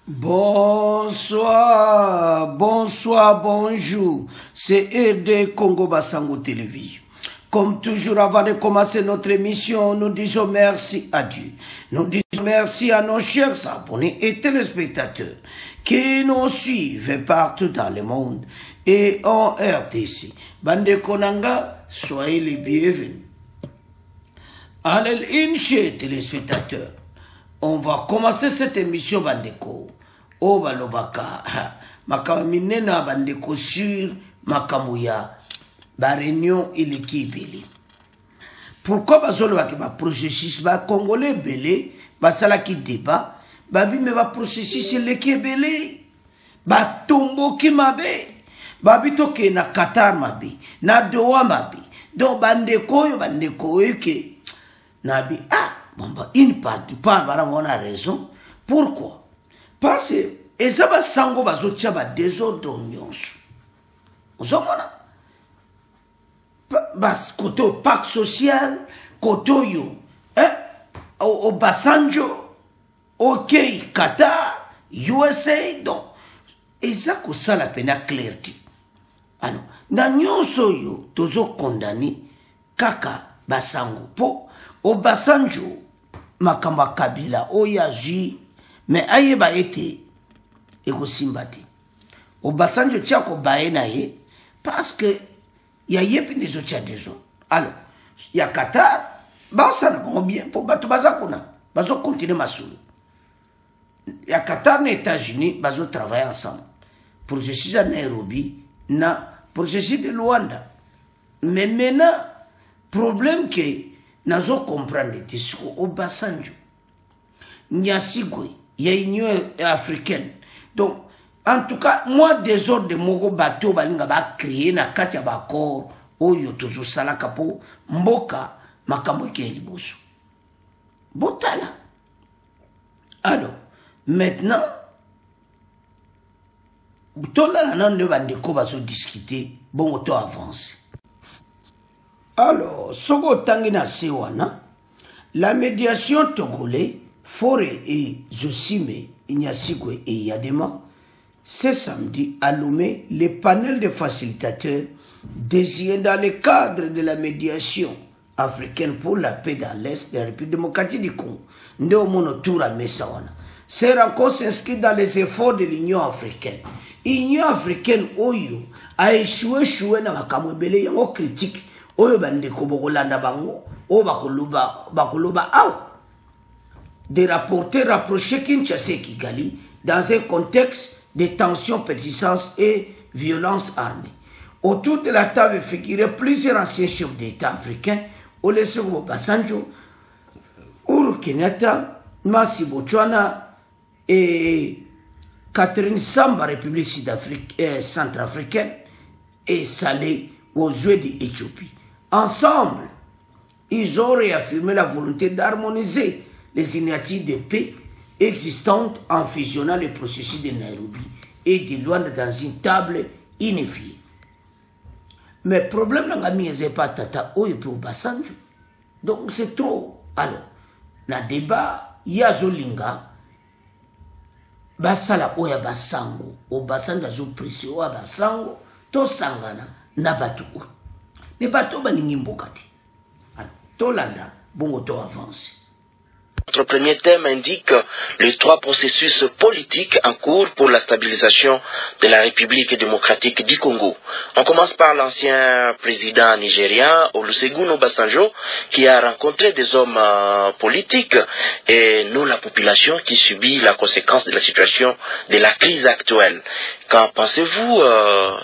Bonsoir, bonsoir, bonjour. C'est RD Congo Basango Télévision. Comme toujours, avant de commencer notre émission, nous disons merci à Dieu. Nous disons merci à nos chers abonnés et téléspectateurs qui nous suivent partout dans le monde et en RDC. Bande Konanga, soyez les bienvenus. Allez, chers téléspectateurs, on va commencer cette émission Bandeko. O balobaka makaminena bandeko sur makamuya ba réunion iliki belé. Pourquoi bazolo ba processus ba congolais belé ba sala ki débat ba bi me ba processus iliki belé ba tombo ki mabe ba bito ke na Qatar mabe na Doha mabe donc bandeko yo ke na bi bon ba une partie pas bara on a raison. Pourquoi? Parce que ça va sango bazotia ba désordre nyonso. Ozomona bas côté parc social, côté yo au Basanjo, OK Qatar, USA donc ça que ça la peine clarté. Alors, na nyonso yo tozo condamné kaka basango po au Basanjo makamba Kabila oyaji. Mais aye ba été eko simbati au Basanjo tiako bae na ye parce que ya yepi des autres des autres. Alors il y a Qatar ba ça na bien pour bato bazakuna bazo continuer masulu. Il y a Qatar et États-Unis bazo travailler ensemble. Processus à Nairobi na processus de Luanda. Mais maintenant problème que nazo comprendre tisiko au Basanjo Nyasigwe il y a une Union africaine. Donc, en tout cas, moi, des ordres de Mogo bateau, balinga ba créer na katia ba corps, oyo tozo salaka po, mboka, makambo ke liboso. Botala. Alors, maintenant, tola nan de bandeko baso discuter, bon auto avance. Alors, soko tangina sewana, la médiation togolais, Foré et Zosime, Ignasigwe et Yadema, ce samedi à Lomé, les panels de facilitateurs désignés dans le cadre de la médiation africaine pour la paix dans l'Est de la République démocratique du Congo, Ndeomonotura Messawana. Ces rencontres s'inscrivent dans les efforts de l'Union africaine. L'Union africaine, Oyo, a échoué dans la Kamwebele, yango critique, Oyo bandeko Bogolanda Bango, O Bakoloba Awa. Des rapporteurs rapprochés Kinshasa et Kigali dans un contexte de tensions persistantes et violences armées. Autour de la table figuraient plusieurs anciens chefs d'État africains, Olusegun Obasanjo, Uhuru Kenyatta, Masi Botswana et Catherine Samba, République centrafricaine, et Saleh Ozoué d'Éthiopie. Ensemble, ils ont réaffirmé la volonté d'harmoniser les initiatives de paix existantes en fusionnant le processus de Nairobi et de Luanda dans une table unifiée. Mais le problème n'est pas tata ou au Basanjo. Donc c'est trop. Alors, dans le débat, il y a Zolinga, Basala Oya Basango, au Basango zo précieux Oya Basango, to Sangana, Nabatu. Ne bateau baningi mbokati. Alors, Tolanda, bon to avance. Notre premier thème indique les trois processus politiques en cours pour la stabilisation de la République démocratique du Congo. On commence par l'ancien président nigérien Olusegun Obasanjo qui a rencontré des hommes politiques et nous la population qui subit la conséquence de la situation de la crise actuelle. Qu'en pensez-vous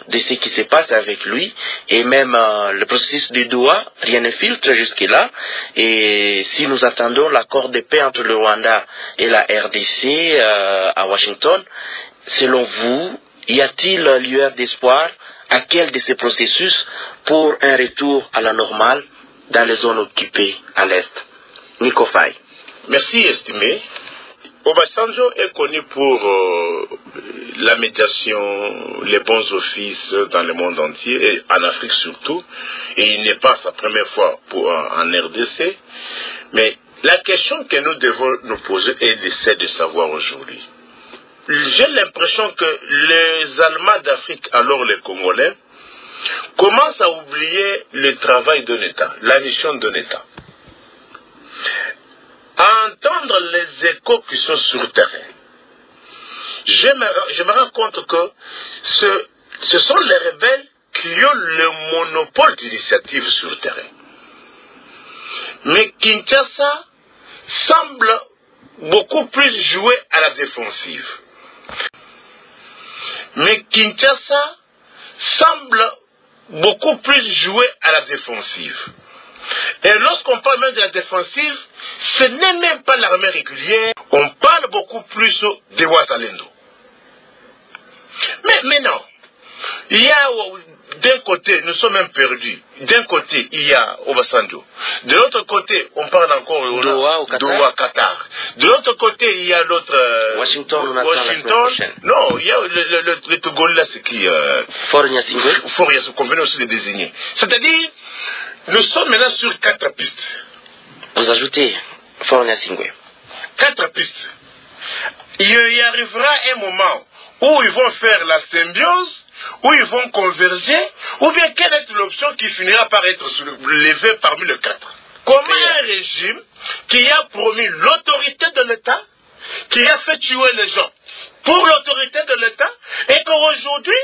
de ce qui se passe avec lui et même le processus de Doha? Rien ne filtre jusque-là et si nous attendons l'accord de paix entre le Rwanda et la RDC à Washington, selon vous, y a-t-il lueur d'espoir à quel de ces processus pour un retour à la normale dans les zones occupées à l'Est? Nico Faye. Merci, estimé. Obasanjo est connu pour la médiation, les bons offices dans le monde entier, et en Afrique surtout, et il n'est pas sa première fois en RDC, mais la question que nous devons nous poser est celle de savoir aujourd'hui, j'ai l'impression que les Allemands d'Afrique, alors les Congolais, commencent à oublier le travail d'un État, la mission d'un État. À entendre les échos qui sont sur le terrain, je me rends compte que ce sont les rebelles qui ont le monopole d'initiative sur le terrain. Mais Kinshasa semble beaucoup plus jouer à la défensive. Mais Kinshasa semble beaucoup plus jouer à la défensive. Et lorsqu'on parle même de la défensive, ce n'est même pas l'armée régulière, on parle beaucoup plus des Ouazalendo. Mais non, il y a d'un côté, nous sommes même perdus. D'un côté, il y a Obasanjo. De l'autre côté, on parle encore Doha, Qatar. De l'autre côté, il y a l'autre Washington. Non, il y a le Togolais là, c'est qui Faure Gnassingbé. Faure Gnassingbé, qu'on venait aussi de désigner. C'est-à-dire, nous sommes maintenant sur 4 pistes. Vous ajoutez Faure Gnassingbé. 4 pistes. Il y arrivera un moment où ils vont faire la symbiose, où ils vont converger, ou bien quelle est l'option qui finira par être levée parmi les 4. Comment un régime qui a promis l'autorité de l'État, qui a fait tuer les gens pour l'autorité de l'État, et qu'aujourd'hui,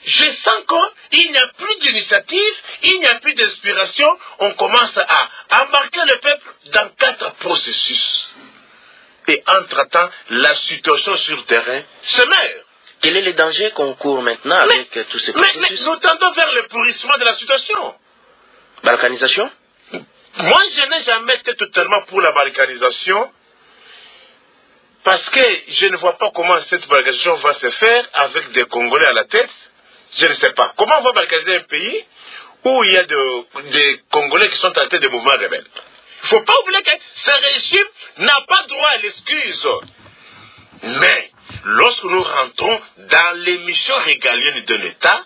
je sens qu'il n'y a plus d'initiative, il n'y a plus d'inspiration, on commence à embarquer le peuple dans 4 processus. Et entre-temps, la situation sur le terrain se meurt. Quel est le danger qu'on court maintenant avec tous ces processus? Mais nous tendons vers le pourrissement de la situation. Balkanisation? Moi, je n'ai jamais été totalement pour la balkanisation parce que je ne vois pas comment cette balkanisation va se faire avec des Congolais à la tête. Je ne sais pas. Comment on va balkaniser un pays où il y a des Congolais qui sont à la tête des mouvements rebelles? Il ne faut pas oublier que ce régime n'a pas droit à l'excuse. Mais lorsque nous rentrons dans les missions régaliennes de l'État,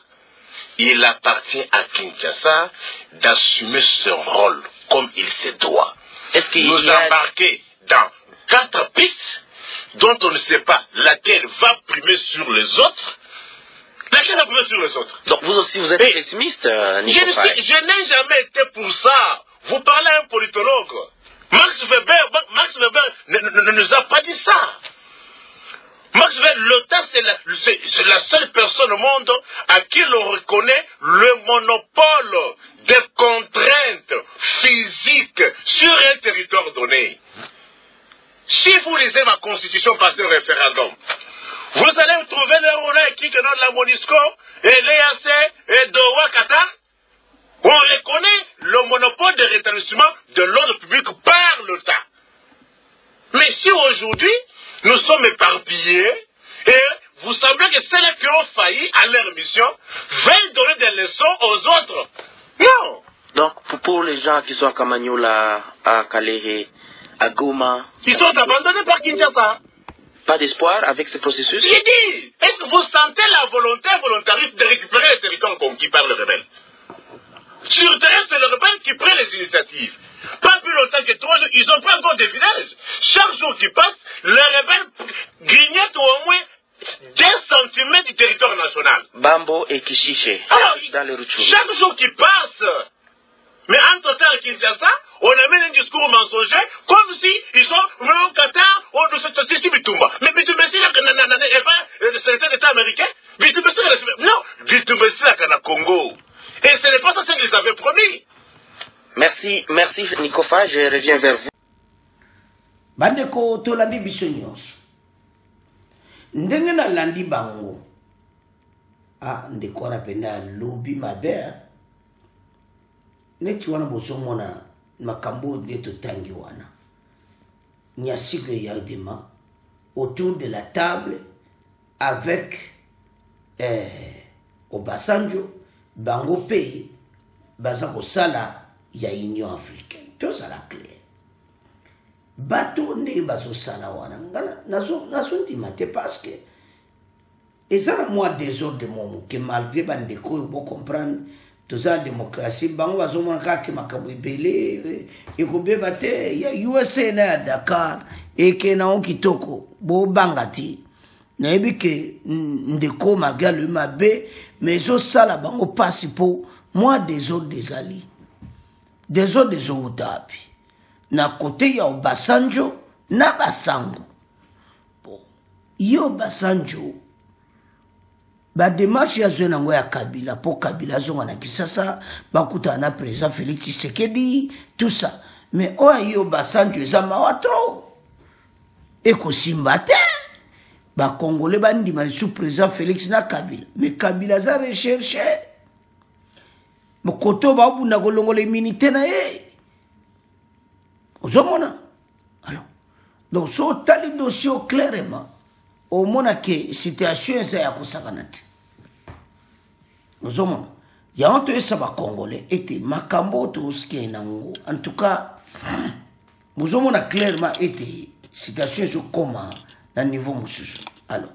il appartient à Kinshasa d'assumer ce rôle comme il se doit. Nous embarquer dans 4 pistes dont on ne sait pas laquelle va primer sur les autres. Laquelle va primer sur les autres? Donc vous aussi, vous êtes pessimiste, Nico Faye. Je n'ai jamais été pour ça. Vous parlez à un politologue. Max Weber ne nous a pas dit ça. Max Weber, l'OTAN, c'est la seule personne au monde à qui l'on reconnaît le monopole des contraintes physiques sur un territoire donné. Si vous lisez ma constitution par ce référendum, vous allez trouver le rôle écrit que dans la MONUSCO et l'EAC et Doha, Qatar. On reconnaît le monopole de rétablissement de l'ordre public par l'État. Mais si aujourd'hui, nous sommes éparpillés, et vous semblez que ceux qui ont failli à leur mission veulent donner des leçons aux autres. Non. Donc, pour les gens qui sont à Kamanyola, à Kalehe, à Goma... Ils sont abandonnés par Kinshasa. Pas d'espoir avec ce processus? J'ai dit, est-ce que vous sentez la volonté volontariste de récupérer les territoires conquis par les rebelles? Sur le terrain, c'est le rebelle qui prend les initiatives. Pas plus longtemps que 3 jours, ils ont pris encore des villages. Chaque jour qui passe, les rebelles grignotent au moins 2 centimètres du territoire national. Bambo et Kishiche, alors, dans les Rutshuru. Chaque jour qui passe. Mais entre-temps, à Kinshasa, on amène un discours mensonger comme si ils sont au Qatar ou de ce Bitumba. Mais Bitumba, c'est le secrétaire d'État américain. Bitumba, non, Bitumba, c'est la Congo. Et ce n'est pas ça ce qu'ils avaient promis. Merci Nico Faye, je reviens vers vous. Bandeko tolandi biso nyonso. Ndenge na landi bango. Ndeko napenda lobi mabe. Neti wana bosomona makambo ndeto tangi wana. Nyasikwe yadema autour de la table avec Obasanjo bango pays baza kosala ya Union africaine. Tout ça la clair. Bato ne bazo sala wana ngana nazo ntimate parce que et ça moi désordre mon que malgré bandeko bo comprendre tout ça démocratie bango bazo mona ka makambo ebele e ko beba te ya USA na Dakar et que na on kitoko bo bangati nayebi ke ndeko malgré le mabe mais ezosala bango pasi mpo mwa des autres ezali des autres ezowutapi na kote ya Obasanjo na Basango bon yo Obasanjo badémarche ya zwe nango ya Kabila mpo Kabila azonga na Kisasa bakutana na président Félix Tshisekedi tout ça mais oyo yo Obasanjo eza mawa trop ekosimba te bakongole bandima sous président Félix na Kabila mais Kabila za recherche bokoto babunda kolongola immunité na ye ozomona alors donc so tali dossier clairement au mona ke situation eza ya kosakana te ozomona ya onto esa bakongole ete makambo toske nango en tout cas ozomona clairement ete situation ezo koma na niveau mosusu alors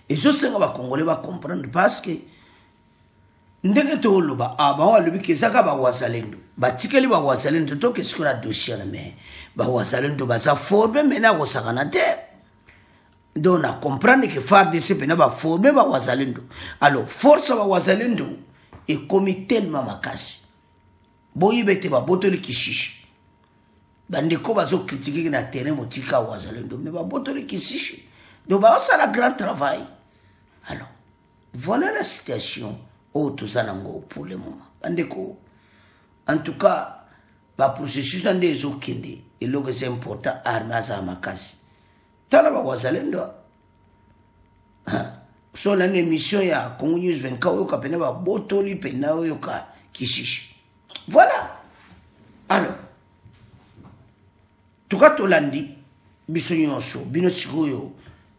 ezosenga bakongole bacomprendre parce que ndenge toloba bango alobi ke ezaka bawazalendo batikeli bawazalendo toke siko na dossier na mais bawazalendo baza forme mena kosakana te donc na comprendre que FARDC pena baforme bawazalendo alors force bawazalendo ekomi tellement makasi boyibe te babotoli kishishi bandeko bazocritiquer na terrain motika wazalendo mais babotoli kishishi donc baosala grand travail alors voilà la situation au Tuzanango pour le moment bandeko en tout cas ba processus dans des okende et lo que c'est important armes za makasi tala ba wazalendo so la émission ya Congo News 24 oyo kapena ba botoli pena oyo ka kishishi voilà alors tuka tolandi biso nyonso bino sikoyo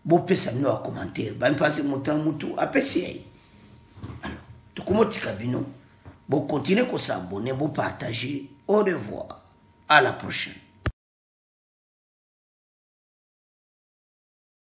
bo pesa no a commentaire ban passer montant mutu apesi alors tukomotika bino bo continuer ko s'abonner bo partager au revoir à la prochaine.